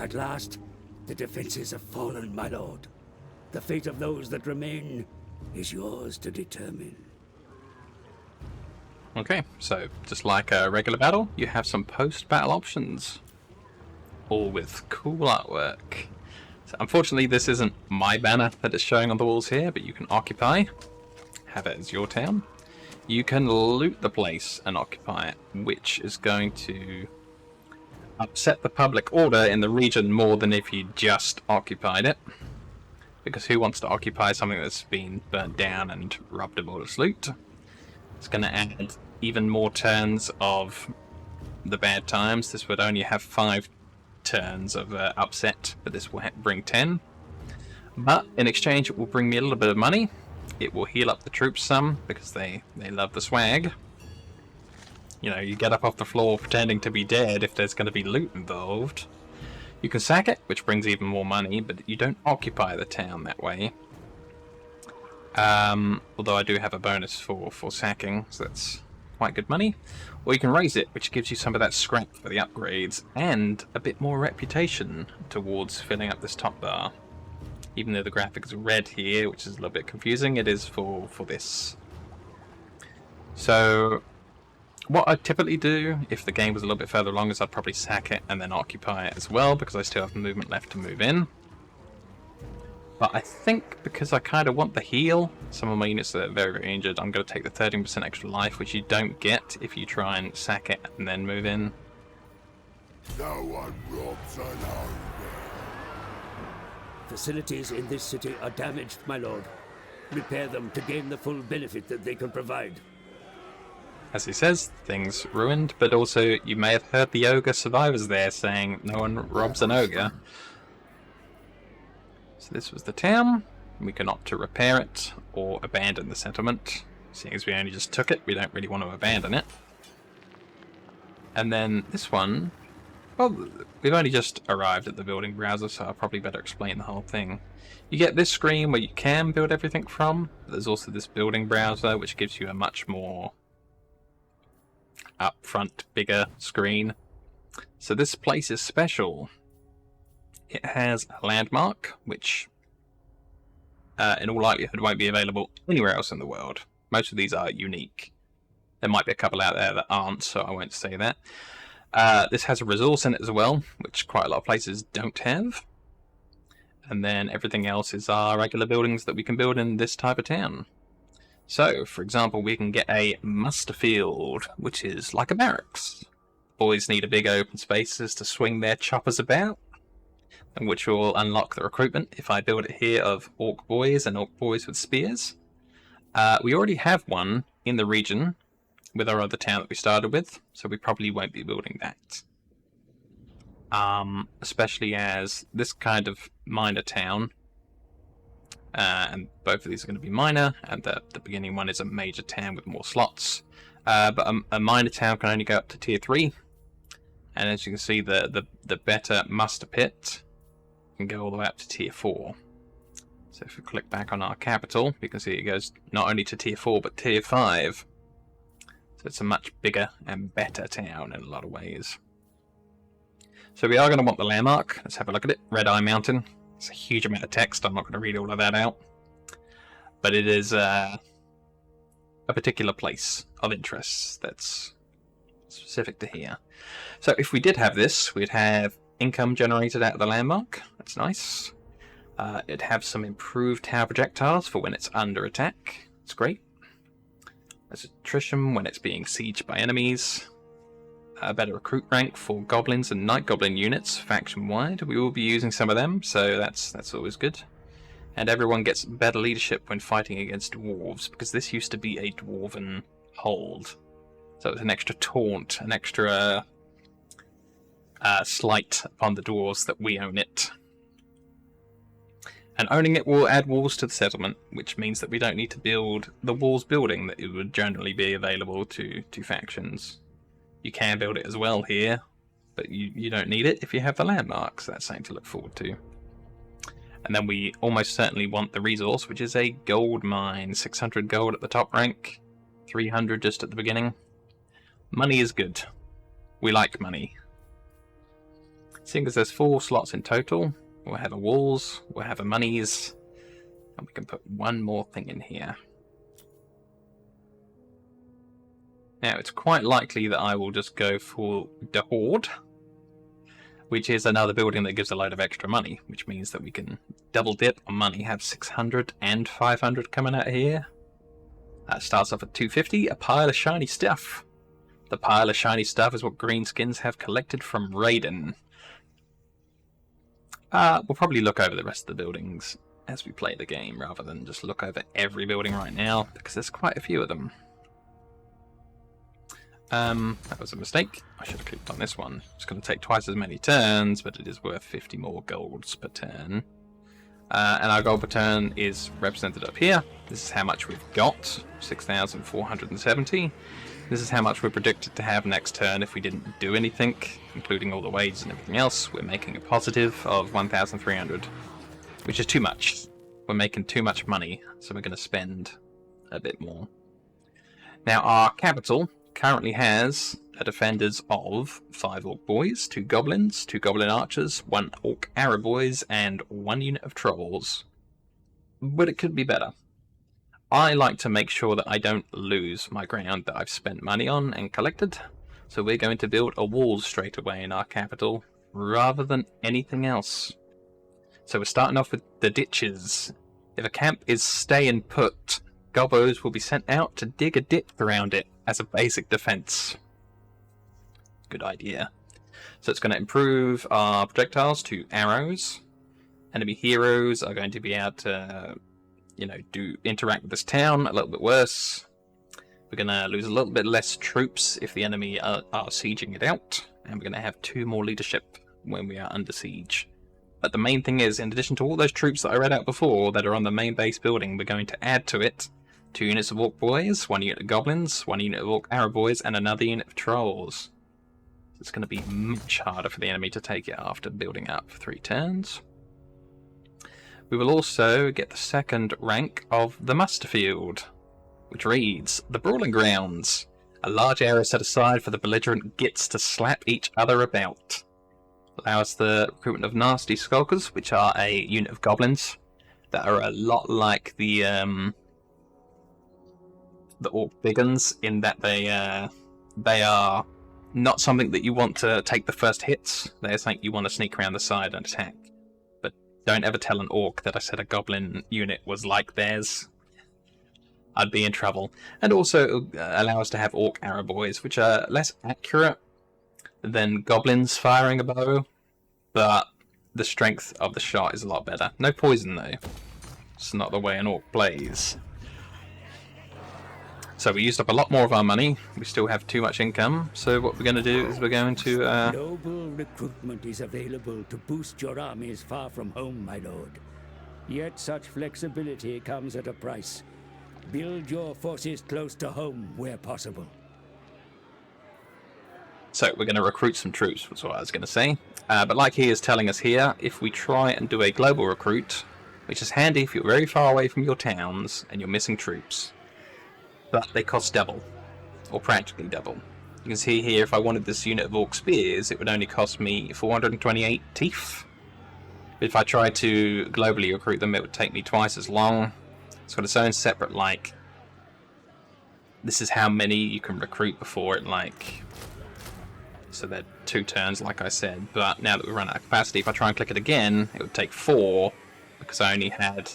At last, the defenses have fallen, my lord. The fate of those that remain is yours to determine. Okay, so just like a regular battle, you have some post-battle options. All with cool artwork. So unfortunately, this isn't my banner that is showing on the walls here, but you can occupy. Have it as your town. You can loot the place and occupy it, which is going to upset the public order in the region more than if you just occupied it. Because who wants to occupy something that's been burnt down and robbed of all its loot? It's going to add even more turns of the bad times. This would only have 5 turns of upset, but this will bring 10. But in exchange, it will bring me a little bit of money. It will heal up the troops some, because they love the swag. You know, you get up off the floor pretending to be dead if there's going to be loot involved. You can sack it, which brings even more money, but you don't occupy the town that way. Although I do have a bonus for sacking, so that's quite good money. Or you can raise it, which gives you some of that scrap for the upgrades, and a bit more reputation towards filling up this top bar. Even though the graphic is red here, which is a little bit confusing, it is for this. So what I'd typically do, if the game was a little bit further along, is I'd probably sack it and then occupy it as well, because I still have movement left to move in. But I think because I kind of want the heal, some of my units are very, very injured, I'm going to take the 13% extra life, which you don't get if you try and sack it and then move in. No one robs alone. Facilities in this city are damaged, my lord. Repair them to gain the full benefit that they can provide. As he says, things ruined, but also you may have heard the ogre survivors there saying no one robs an ogre. So this was the town. We can opt to repair it or abandon the settlement. Seeing as we only just took it, we don't really want to abandon it. And then this one, well, we've only just arrived at the building browser, so I'll probably better explain the whole thing. You get this screen where you can build everything from. There's also this building browser, which gives you a much more upfront, bigger screen. So this place is special. It has a landmark, which in all likelihood won't be available anywhere else in the world. Most of these are unique. There might be a couple out there that aren't, so I won't say that. This has a resource in it as well, which quite a lot of places don't have. And then everything else is our regular buildings that we can build in this type of town. So, for example, we can get a muster field, which is like a barracks. Boys need a big open spaces to swing their choppers about, and which will unlock the recruitment if I build it here of orc boys and orc boys with spears. We already have one in the region with our other town that we started with, so we probably won't be building that. Especially as this kind of minor town, and both of these are going to be minor, and the beginning one is a major town with more slots. But a minor town can only go up to tier 3, and as you can see, the better muster pit can go all the way up to tier 4. So if we click back on our capital, you can see it goes not only to tier 4 but tier 5. So it's a much bigger and better town in a lot of ways. So we are going to want the landmark. Let's have a look at it. Red Eye Mountain. It's a huge amount of text. I'm not going to read all of that out. But it is a particular place of interest that's specific to here. So if we did have this, we'd have income generated out of the landmark. That's nice. It'd have some improved tower projectiles for when it's under attack. It's great. There's attrition when it's being sieged by enemies. A better recruit rank for goblins and night goblin units faction-wide. We will be using some of them, so that's always good. And everyone gets better leadership when fighting against dwarves, because this used to be a dwarven hold. So it's an extra taunt, an extra slight upon the dwarves that we own it. And owning it will add walls to the settlement, which means that we don't need to build the walls building that it would generally be available to factions. You can build it as well here, but you don't need it if you have the landmarks. So that's something to look forward to. And then we almost certainly want the resource, which is a gold mine. 600 gold at the top rank, 300 just at the beginning. Money is good. We like money. Seeing as there's 4 slots in total, we'll have a walls, we'll have a monies, and we can put one more thing in here. Now, it's quite likely that I will just go for the Horde, which is another building that gives a load of extra money, which means that we can double dip on money, have 600 and 500 coming out here. That starts off at 250, a pile of shiny stuff. The pile of shiny stuff is what Greenskins have collected from Raiden. We'll probably look over the rest of the buildings as we play the game, rather than just look over every building right now, because there's quite a few of them. That was a mistake. I should have clicked on this one. It's going to take twice as many turns, but it is worth 50 more golds per turn. And our gold per turn is represented up here. This is how much we've got, 6,470. This is how much we're predicted to have next turn if we didn't do anything, including all the wages and everything else. We're making a positive of 1,300, which is too much. We're making too much money, so we're going to spend a bit more. Now, our capital currently has a defenders of 5 orc boys, 2 goblins, 2 goblin archers, 1 orc arrow boys, and 1 unit of trolls. But it could be better. I like to make sure that I don't lose my ground that I've spent money on and collected, so we're going to build a wall straight away in our capital, rather than anything else. So we're starting off with the ditches. If a camp is staying put, Gobbos will be sent out to dig a ditch around it as a basic defense. Good idea. So it's going to improve our projectiles to arrows. Enemy heroes are going to be able to, interact with this town a little bit worse. We're going to lose a little bit less troops if the enemy are sieging it out. And we're going to have 2 more leadership when we are under siege. But the main thing is, in addition to all those troops that I read out before that are on the main base building, we're going to add to it 2 units of orc boys, 1 unit of goblins, 1 unit of orc arrow boys, and another unit of trolls. It's going to be much harder for the enemy to take it after building up for 3 turns. We will also get the 2nd rank of the muster field, which reads, the Brawling Grounds, a large area set aside for the belligerent gits to slap each other about. Allows the recruitment of nasty skulkers, which are a unit of goblins that are a lot like the orc biggins, in that they are not something that you want to take the first hits. They're something you want to sneak around the side and attack. But don't ever tell an orc that I said a goblin unit was like theirs. I'd be in trouble. And also allow us to have orc arrow boys, which are less accurate than goblins firing a bow, but the strength of the shot is a lot better. No poison though. It's not the way an orc plays. So we used up a lot more of our money. We still have too much income. So what we're going to do is we're going to... Noble recruitment is available to boost your armies far from home, my lord. Yet such flexibility comes at a price. Build your forces close to home where possible. So we're going to recruit some troops, was what I was going to say. But like he is telling us here, if we try and do a global recruit, which is handy if you're very far away from your towns and you're missing troops, but they cost double, or practically double. You can see here, if I wanted this unit of orc spears, it would only cost me 428 teeth. But if I tried to globally recruit them, it would take me twice as long. It's got its own separate, this is how many you can recruit before it, so they're 2 turns, like I said. But now that we run out of capacity, if I try and click it again, it would take 4, because I only had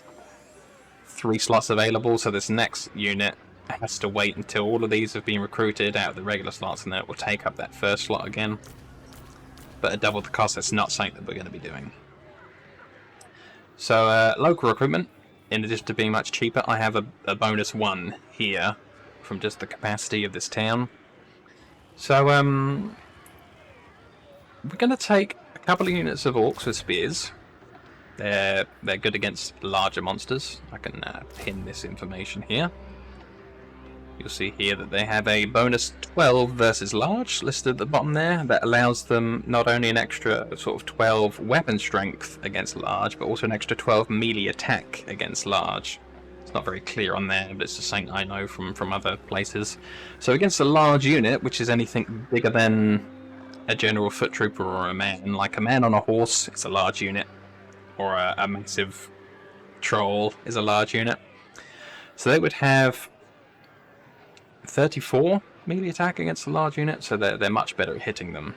3 slots available. So this next unit has to wait until all of these have been recruited out of the regular slots, and then it will take up that first slot again. But at double the cost, that's not something that we're going to be doing. So local recruitment, in addition to being much cheaper, I have a bonus 1 here from just the capacity of this town. So we're going to take a couple of units of orcs with spears. They're good against larger monsters. I can pin this information here. You'll see here that they have a bonus 12 versus large listed at the bottom there. That allows them not only an extra sort of 12 weapon strength against large, but also an extra 12 melee attack against large. It's not very clear on there, but it's just something I know from other places. So against a large unit, which is anything bigger than a general foot trooper or a man. Like a man on a horse is a large unit, or a massive troll is a large unit. So they would have 34 melee attack against a large unit, so they're much better at hitting them.